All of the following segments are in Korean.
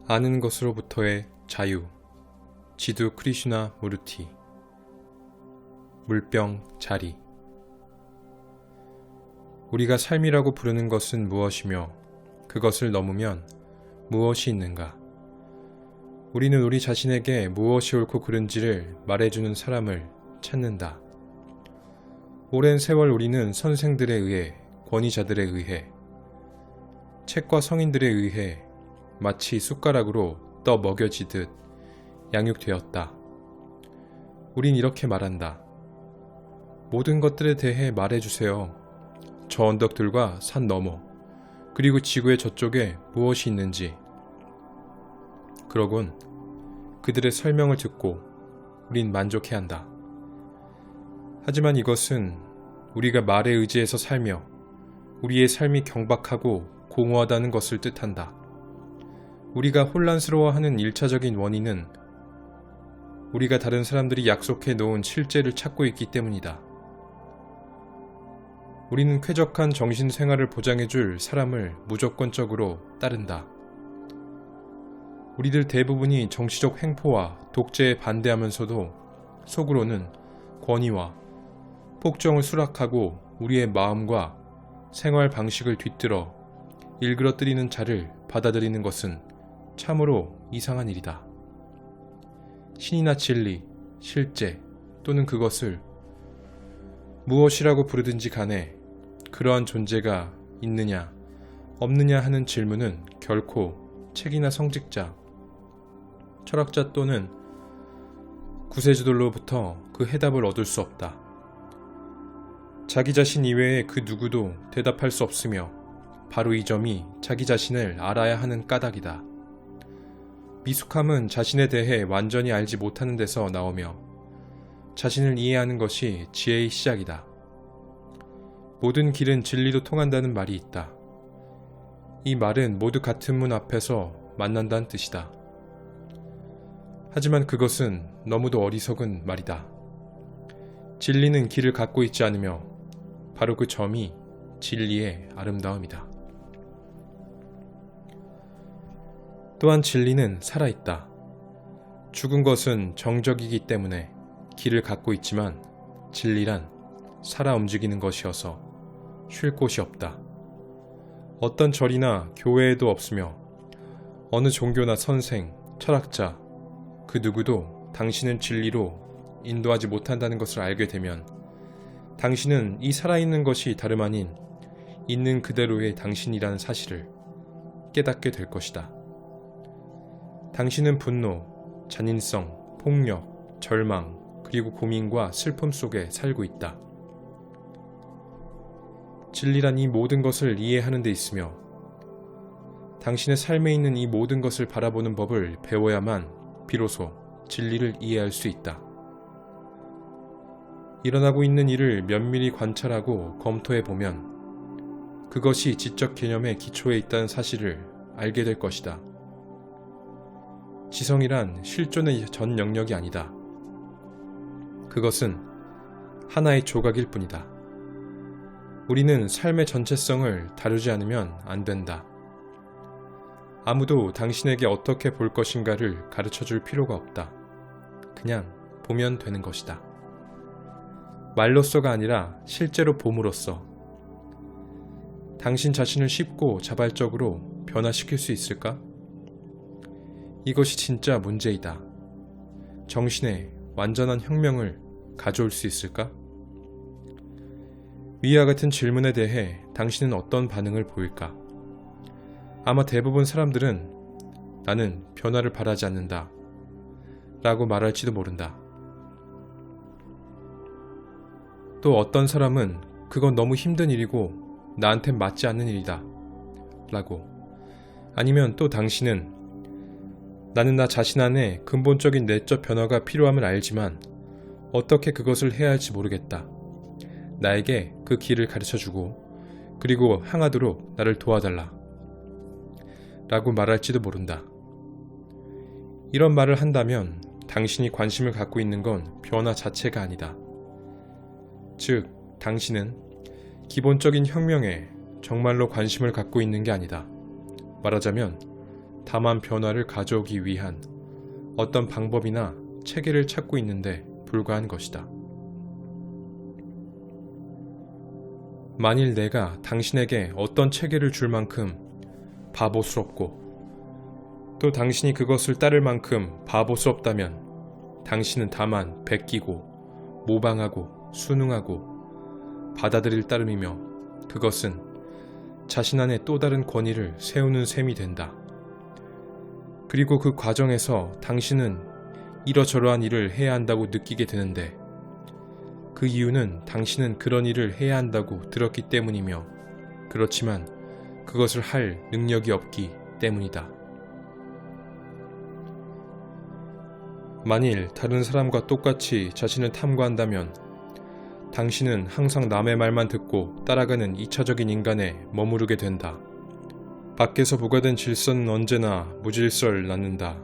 아는 것으로부터의 자유. 지두 크리슈나 무르티. 물병 자리. 우리가 삶이라고 부르는 것은 무엇이며 그것을 넘으면 무엇이 있는가? 우리는 우리 자신에게 무엇이 옳고 그른지를 말해주는 사람을 찾는다. 오랜 세월 우리는 선생들에 의해, 권위자들에 의해, 책과 성인들에 의해 마치 숟가락으로 떠 먹여지듯 양육되었다. 우린 이렇게 말한다. 모든 것들에 대해 말해주세요. 저 언덕들과 산 너머, 그리고 지구의 저쪽에 무엇이 있는지. 그러곤 그들의 설명을 듣고 우린 만족해한다. 하지만 이것은 우리가 말에 의지해서 살며 우리의 삶이 경박하고 공허하다는 것을 뜻한다. 우리가 혼란스러워하는 1차적인 원인은 우리가 다른 사람들이 약속해 놓은 실제를 찾고 있기 때문이다. 우리는 쾌적한 정신생활을 보장해줄 사람을 무조건적으로 따른다. 우리들 대부분이 정치적 횡포와 독재에 반대하면서도 속으로는 권위와 폭정을 수락하고 우리의 마음과 생활 방식을 뒤뜰어 일그러뜨리는 자를 받아들이는 것은 참으로 이상한 일이다. 신이나 진리, 실제 또는 그것을 무엇이라고 부르든지 간에 그러한 존재가 있느냐 없느냐 하는 질문은 결코 책이나 성직자, 철학자 또는 구세주들로부터 그 해답을 얻을 수 없다. 자기 자신 이외에 그 누구도 대답할 수 없으며 바로 이 점이 자기 자신을 알아야 하는 까닭이다. 미숙함은 자신에 대해 완전히 알지 못하는 데서 나오며 자신을 이해하는 것이 지혜의 시작이다. 모든 길은 진리로 통한다는 말이 있다. 이 말은 모두 같은 문 앞에서 만난다는 뜻이다. 하지만 그것은 너무도 어리석은 말이다. 진리는 길을 갖고 있지 않으며 바로 그 점이 진리의 아름다움이다. 또한 진리는 살아있다. 죽은 것은 정적이기 때문에 길을 갖고 있지만 진리란 살아 움직이는 것이어서 쉴 곳이 없다. 어떤 절이나 교회에도 없으며 어느 종교나 선생, 철학자, 그 누구도 당신은 진리로 인도하지 못한다는 것을 알게 되면 당신은 이 살아있는 것이 다름 아닌 있는 그대로의 당신이라는 사실을 깨닫게 될 것이다. 당신은 분노, 잔인성, 폭력, 절망, 그리고 고민과 슬픔 속에 살고 있다. 진리란 이 모든 것을 이해하는 데 있으며 당신의 삶에 있는 이 모든 것을 바라보는 법을 배워야만 비로소 진리를 이해할 수 있다. 일어나고 있는 일을 면밀히 관찰하고 검토해보면 그것이 지적 개념의 기초에 있다는 사실을 알게 될 것이다. 지성이란 실존의 전 영역이 아니다. 그것은 하나의 조각일 뿐이다. 우리는 삶의 전체성을 다루지 않으면 안 된다. 아무도 당신에게 어떻게 볼 것인가를 가르쳐줄 필요가 없다. 그냥 보면 되는 것이다. 말로써가 아니라 실제로 봄으로써. 당신 자신을 쉽고 자발적으로 변화시킬 수 있을까? 이것이 진짜 문제이다. 정신에 완전한 혁명을 가져올 수 있을까? 위와 같은 질문에 대해 당신은 어떤 반응을 보일까? 아마 대부분 사람들은 나는 변화를 바라지 않는다 라고 말할지도 모른다. 또 어떤 사람은 그건 너무 힘든 일이고 나한텐 맞지 않는 일이다 라고. 아니면 또 당신은 나는 나 자신 안에 근본적인 내적 변화가 필요함을 알지만 어떻게 그것을 해야 할지 모르겠다. 나에게 그 길을 가르쳐주고 그리고 향하도록 나를 도와달라 라고 말할지도 모른다. 이런 말을 한다면 당신이 관심을 갖고 있는 건 변화 자체가 아니다. 즉, 당신은 기본적인 혁명에 정말로 관심을 갖고 있는 게 아니다. 말하자면 다만 변화를 가져오기 위한 어떤 방법이나 체계를 찾고 있는데 불과한 것이다. 만일 내가 당신에게 어떤 체계를 줄 만큼 바보스럽고 또 당신이 그것을 따를 만큼 바보스럽다면 당신은 다만 베끼고 모방하고 순응하고 받아들일 따름이며 그것은 자신 안에 또 다른 권위를 세우는 셈이 된다. 그리고 그 과정에서 당신은 이러저러한 일을 해야 한다고 느끼게 되는데 그 이유는 당신은 그런 일을 해야 한다고 들었기 때문이며 그렇지만 그것을 할 능력이 없기 때문이다. 만일 다른 사람과 똑같이 자신을 탐구한다면 당신은 항상 남의 말만 듣고 따라가는 2차적인 인간에 머무르게 된다. 밖에서 부과된 질서는 언제나 무질서를 낳는다.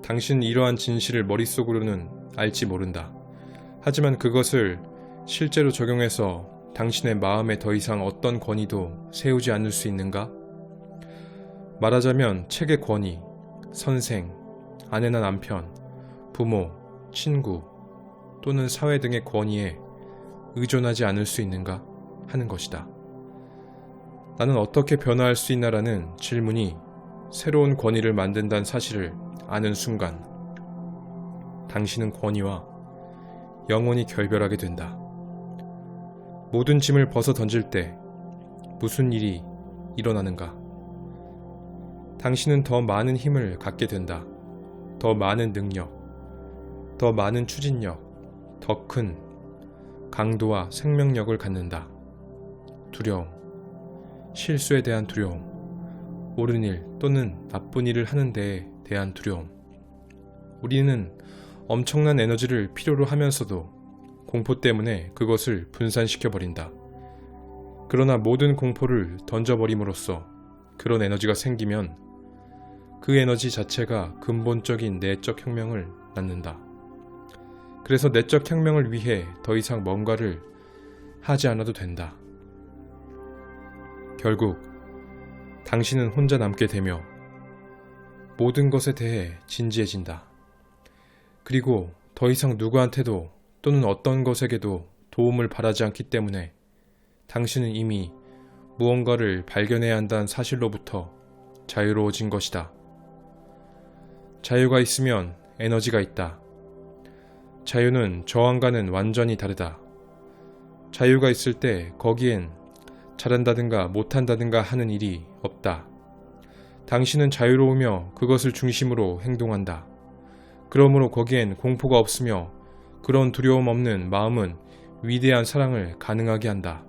당신은 이러한 진실을 머릿속으로는 알지 모른다. 하지만 그것을 실제로 적용해서 당신의 마음에 더 이상 어떤 권위도 세우지 않을 수 있는가? 말하자면 책의 권위, 선생, 아내나 남편, 부모, 친구 또는 사회 등의 권위에 의존하지 않을 수 있는가 하는 것이다. 나는 어떻게 변화할 수 있나라는 질문이 새로운 권위를 만든다는 사실을 아는 순간 당신은 권위와 영원히 결별하게 된다. 모든 짐을 벗어 던질 때 무슨 일이 일어나는가? 당신은 더 많은 힘을 갖게 된다. 더 많은 능력, 더 많은 추진력, 더 큰 강도와 생명력을 갖는다. 두려움, 실수에 대한 두려움, 옳은 일 또는 나쁜 일을 하는 데에 대한 두려움. 우리는 엄청난 에너지를 필요로 하면서도 공포 때문에 그것을 분산시켜버린다. 그러나 모든 공포를 던져버림으로써 그런 에너지가 생기면 그 에너지 자체가 근본적인 내적 혁명을 낳는다. 그래서 내적 혁명을 위해 더 이상 뭔가를 하지 않아도 된다. 결국 당신은 혼자 남게 되며 모든 것에 대해 진지해진다. 그리고 더 이상 누구한테도 또는 어떤 것에게도 도움을 바라지 않기 때문에 당신은 이미 무언가를 발견해야 한다는 사실로부터 자유로워진 것이다. 자유가 있으면 에너지가 있다. 자유는 저항과는 완전히 다르다. 자유가 있을 때 거기엔 잘한다든가 못한다든가 하는 일이 없다. 당신은 자유로우며 그것을 중심으로 행동한다. 그러므로 거기엔 공포가 없으며 그런 두려움 없는 마음은 위대한 사랑을 가능하게 한다.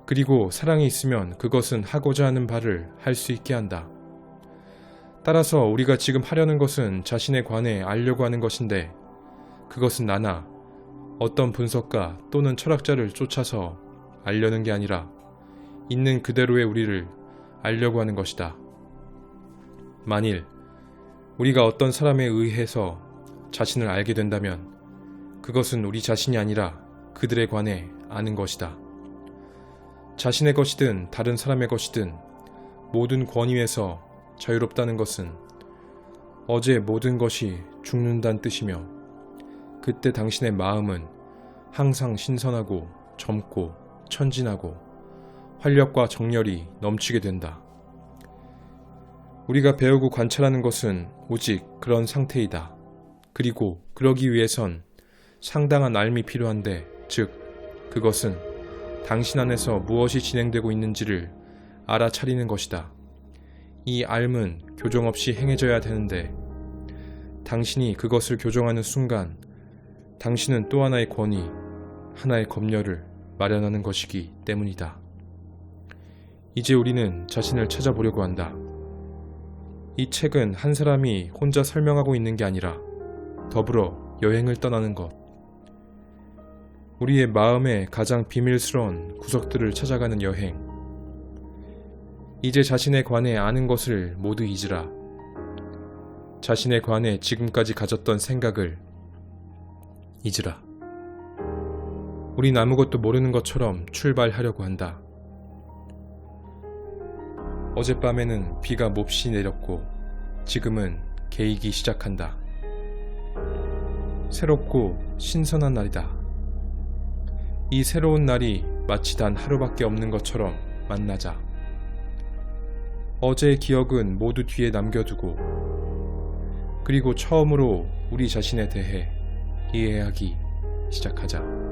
그리고 사랑이 있으면 그것은 하고자 하는 바를 할 수 있게 한다. 따라서 우리가 지금 하려는 것은 자신에 관해 알려고 하는 것인데 그것은 나나 어떤 분석가 또는 철학자를 쫓아서 알려는 게 아니라 있는 그대로의 우리를 알려고 하는 것이다. 만일 우리가 어떤 사람에 의해서 자신을 알게 된다면 그것은 우리 자신이 아니라 그들에 관해 아는 것이다. 자신의 것이든 다른 사람의 것이든 모든 권위에서 자유롭다는 것은 어제 모든 것이 죽는다는 뜻이며 그때 당신의 마음은 항상 신선하고 젊고 천진하고 활력과 정열이 넘치게 된다. 우리가 배우고 관찰하는 것은 오직 그런 상태이다. 그리고 그러기 위해선 상당한 알미 필요한데, 즉 그것은 당신 안에서 무엇이 진행되고 있는지를 알아차리는 것이다. 이 알은 교정 없이 행해져야 되는데 당신이 그것을 교정하는 순간 당신은 또 하나의 권위, 하나의 검열을 마련하는 것이기 때문이다. 이제 우리는 자신을 찾아보려고 한다. 이 책은 한 사람이 혼자 설명하고 있는 게 아니라 더불어 여행을 떠나는 것. 우리의 마음의 가장 비밀스러운 구석들을 찾아가는 여행. 이제 자신에 관해 아는 것을 모두 잊으라. 자신에 관해 지금까지 가졌던 생각을 잊으라. 우린 아무것도 모르는 것처럼 출발하려고 한다. 어젯밤에는 비가 몹시 내렸고 지금은 개이기 시작한다. 새롭고 신선한 날이다. 이 새로운 날이 마치 단 하루밖에 없는 것처럼 만나자. 어제의 기억은 모두 뒤에 남겨두고 그리고 처음으로 우리 자신에 대해 이해하기 시작하자.